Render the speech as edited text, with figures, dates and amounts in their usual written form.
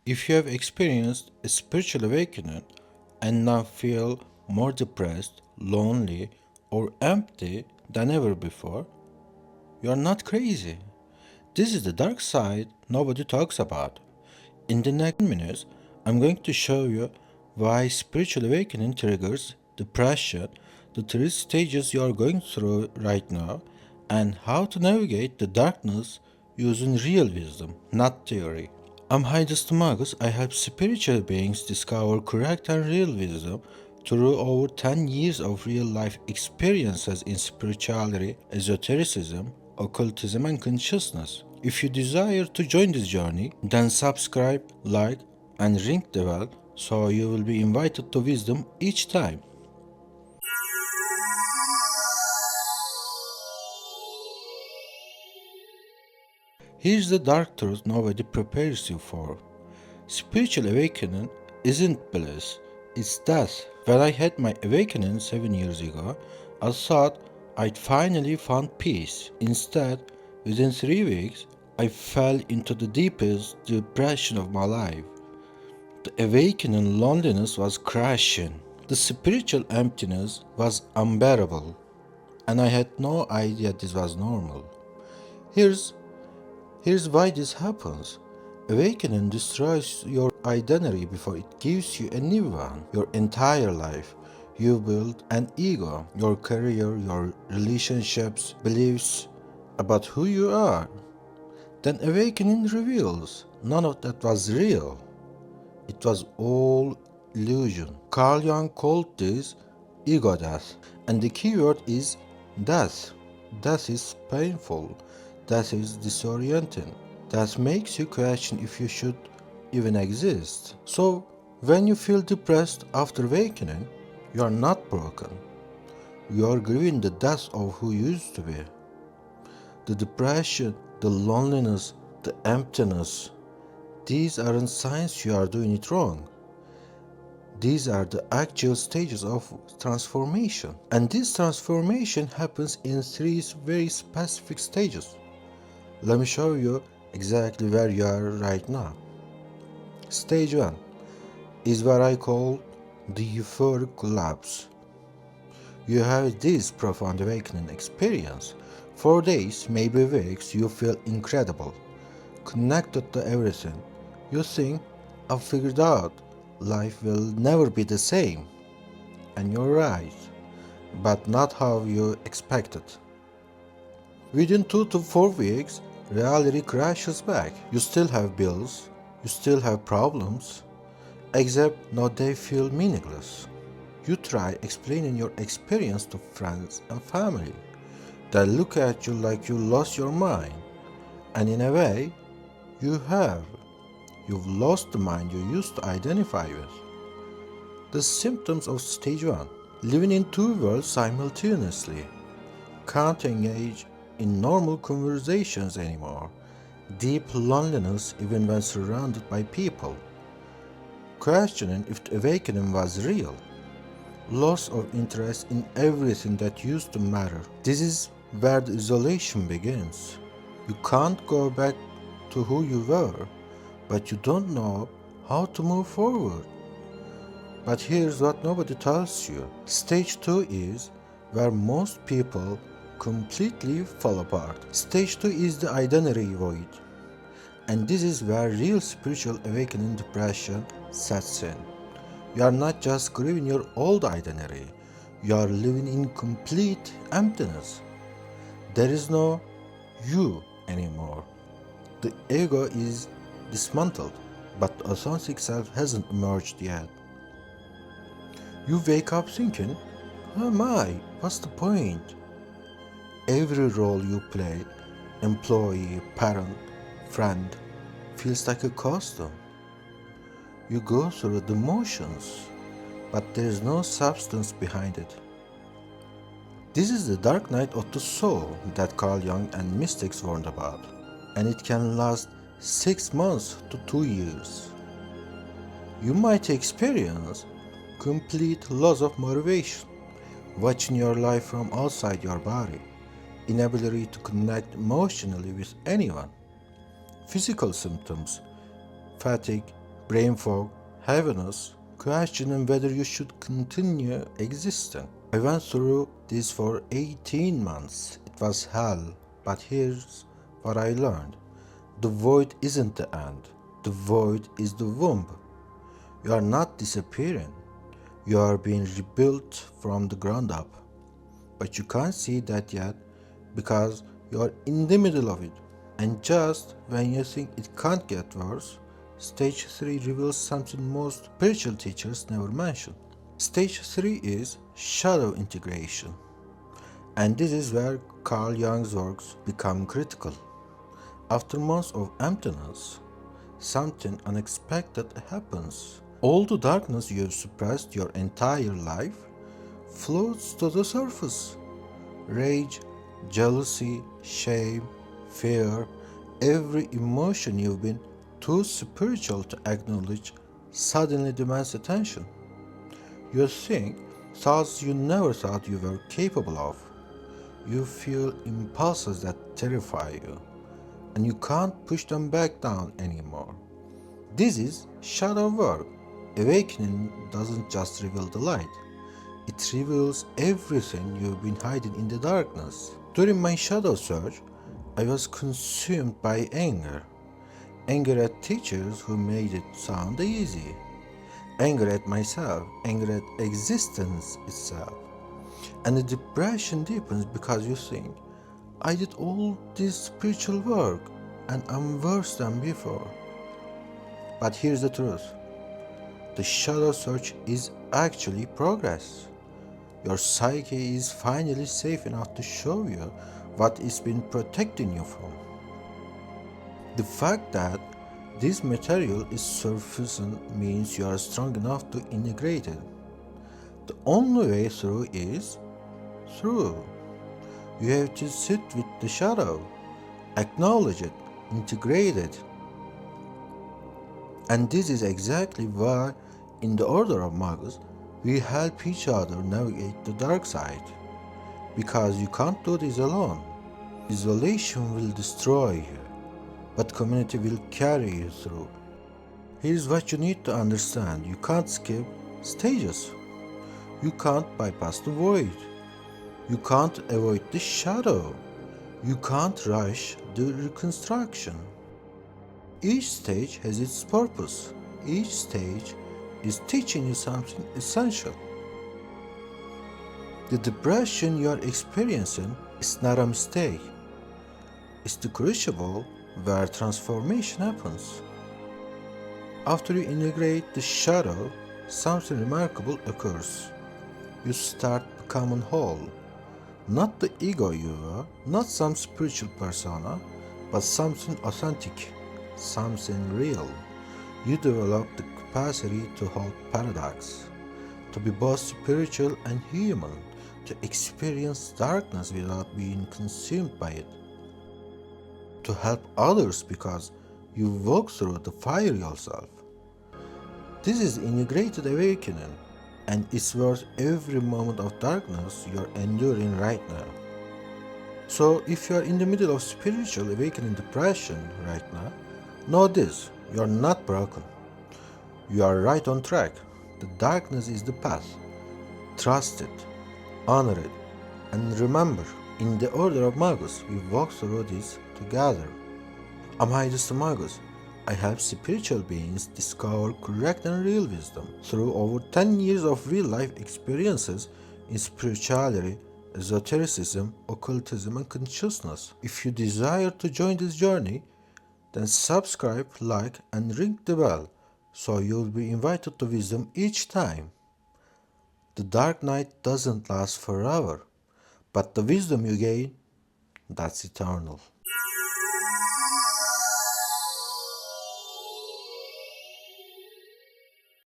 If you have experienced a spiritual awakening and now feel more depressed, lonely, or empty than ever before, you are not crazy. This is the dark side nobody talks about. In the next minutes, I'm going to show you why spiritual awakening triggers depression, the three stages you are going through right now, and how to navigate the darkness using real wisdom, not theory. I'm Haidas Magus. I help spiritual beings discover correct and real wisdom through over 10 years of real life experiences in spirituality, esotericism, occultism, and consciousness. If you desire to join this journey, then subscribe, like, and ring the bell so you will be invited to wisdom each time. Here's the dark truth nobody prepares you for. Spiritual awakening isn't bliss, it's death. When I had my awakening 7 years ago, I thought I'd finally found peace. Instead, within 3 weeks, I fell into the deepest depression of my life. The awakening loneliness was crashing. The spiritual emptiness was unbearable, and I had no idea this was normal. Here's Here's why this happens. Awakening destroys your identity before it gives you a new one. Your entire life, you build an ego, your career, your relationships, beliefs about who you are. Then awakening reveals none of that was real. It was all illusion. Carl Jung called this ego death, and the key word is death. Death is painful. Death is disorienting. That makes you question if you should even exist. So, when you feel depressed after awakening, you are not broken. You are grieving the death of who you used to be. The depression, the loneliness, the emptiness, these aren't signs you are doing it wrong. These are the actual stages of transformation. And this transformation happens in three very specific stages. Let me show you exactly where you are right now. Stage 1 is what I call the euphoric collapse. You have this profound awakening experience. For days, maybe weeks, you feel incredible, connected to everything. You think, I've figured out, life will never be the same. And you're right, but not how you expected. Within 2 to 4 weeks, reality crashes back. You still have bills, you still have problems, except now they feel meaningless. You try explaining your experience to friends and family. They look at you like you lost your mind. And in a way, you have. You've lost the mind you used to identify with. The symptoms of stage 1: living in two worlds simultaneously. Can't engage in normal conversations anymore. Deep loneliness even when surrounded by people. Questioning if the awakening was real. Loss of interest in everything that used to matter. This is where the isolation begins. You can't go back to who you were, but you don't know how to move forward. But here's what nobody tells you. Stage 2 is where most people completely fall apart. Stage 2 is the identity void. And this is where real spiritual awakening depression sets in. You are not just grieving your old identity, you are living in complete emptiness. There is no you anymore. The ego is dismantled, but the authentic self hasn't emerged yet. You wake up thinking, who am I? What's the point? Every role you play, employee, parent, friend, feels like a costume. You go through the motions, but there is no substance behind it. This is the dark night of the soul that Carl Jung and mystics warned about, and it can last 6 months to 2 years. You might experience complete loss of motivation, watching your life from outside your body, inability to connect emotionally with anyone. Physical symptoms: fatigue, brain fog, heaviness, questioning whether you should continue existing. I went through this for 18 months. It was hell, but here's what I learned. The void isn't the end. The void is the womb. You are not disappearing. You are being rebuilt from the ground up. But you can't see that yet because you are in the middle of it. And just when you think it can't get worse, Stage 3 reveals something most spiritual teachers never mention. Stage 3 is shadow integration. And this is where Carl Jung's works become critical. After months of emptiness, something unexpected happens. All the darkness you have suppressed your entire life floats to the surface. Rage, jealousy, shame, fear, every emotion you've been too spiritual to acknowledge suddenly demands attention. You think thoughts you never thought you were capable of. You feel impulses that terrify you, and you can't push them back down anymore. This is shadow work. Awakening doesn't just reveal the light, it reveals everything you've been hiding in the darkness. During my shadow search, I was consumed by anger. Anger at teachers who made it sound easy. Anger at myself, anger at existence itself. And the depression deepens because you think, I did all this spiritual work and I'm worse than before. But here's the truth. The shadow search is actually progress. Your psyche is finally safe enough to show you what it's been protecting you from. The fact that this material is surfacing means you are strong enough to integrate it. The only way through is through. You have to sit with the shadow, acknowledge it, integrate it. And this is exactly why, in the Order of Magus, we help each other navigate the dark side. Because you can't do this alone. Isolation will destroy you, but community will carry you through. Here's what you need to understand. You can't skip stages. You can't bypass the void. You can't avoid the shadow. You can't rush the reconstruction. Each stage has its purpose. Each stage is teaching you something essential. The depression you are experiencing is not a mistake. It's the crucible where transformation happens. After you integrate the shadow, something remarkable occurs. You start becoming whole. Not the ego you were, not some spiritual persona, but something authentic, something real. You develop the capacity to hold paradox, to be both spiritual and human, to experience darkness without being consumed by it, to help others because you walk through the fire yourself. This is integrated awakening, and it's worth every moment of darkness you're enduring right now. So, if you are in the middle of spiritual awakening depression right now, know this: you're not broken. You are right on track. The darkness is the path. Trust it, honor it, and remember, in the Order of Magus, we walk through this together. I'm Haydus the Magus. I help spiritual beings discover correct and real wisdom through over 10 years of real life experiences in spirituality, esotericism, occultism, and consciousness. If you desire to join this journey, then subscribe, like, and ring the bell so you'll be invited to wisdom each time. The dark night doesn't last forever, but the wisdom you gain, that's eternal.